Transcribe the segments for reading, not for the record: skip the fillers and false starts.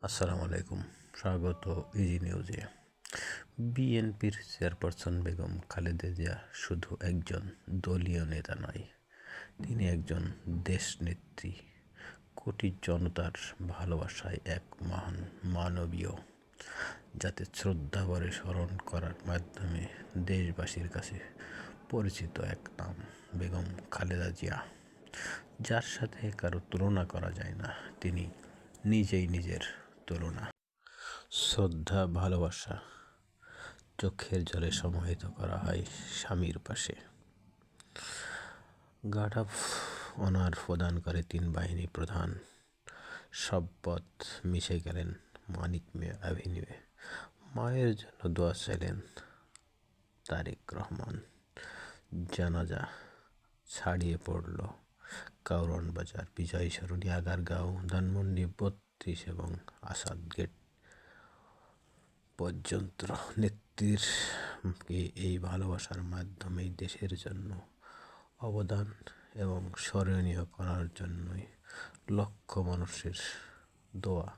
আসসালামু আলাইকুম। স্বাগত ইজি নিউজে। বিএনপির চেয়ারপারসন বেগম খালেদা জিয়া শুধু একজন দলীয় নেতা নয়, তিনি একজন দেশনেত্রী। কোটি জনতার ভালোবাসায় এক মহান মানবীয়, যাতে শ্রদ্ধা ভরে স্মরণ করার মাধ্যমে দেশবাসীর কাছে পরিচিত এক নাম, বেগম খালেদা জিয়া, যার সাথে কারো তুলনা করা যায় না। তিনি নিজেই নিজের তুলনা। শ্রদ্ধা, ভালোবাসা, চোখের জলে সমাহিত করা হয় স্বামীর পাশে। গার্ড অফ অনার প্রদান করে 3 বাহিনী প্রধান। শপথ মিশে গেলেন মানিক মেয়ে অ্যাভিনিউয়ে। মায়ের জন্য দোয়া চাইলেন তারেক রহমান। জানাজা ছাড়িয়ে পড়ল কারওয়ান বাজার, বিজয় সরণি, আগারগাঁও, ধানমন্ডি 32 এবং আসাদ গেট পর্যন্ত। নেত্রীর এই ভালোবাসার মাধ্যমেই দেশের জন্য অবদান এবং স্মরণীয় করার জন্যই লক্ষ মানুষের দোয়া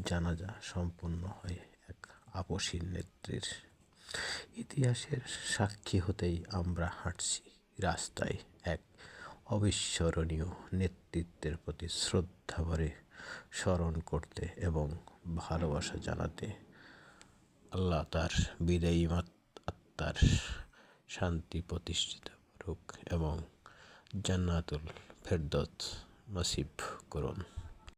জানাজা সম্পন্ন হয় এক আপসীন নেত্রীর। ইতিহাসের সাক্ষী হতেই আমরা হাঁটছি রাস্তায় এক অবিস্মরণীয় নেতৃত্বের প্রতি শ্রদ্ধা ভরে স্মরণ করতে এবং ভালোবাসা জানাতে। আল্লাহ তার বিদায়ী আত্মার শান্তি প্রতিষ্ঠিত করুক এবং জান্নাতুল ফেরদৌস নসিব করুন।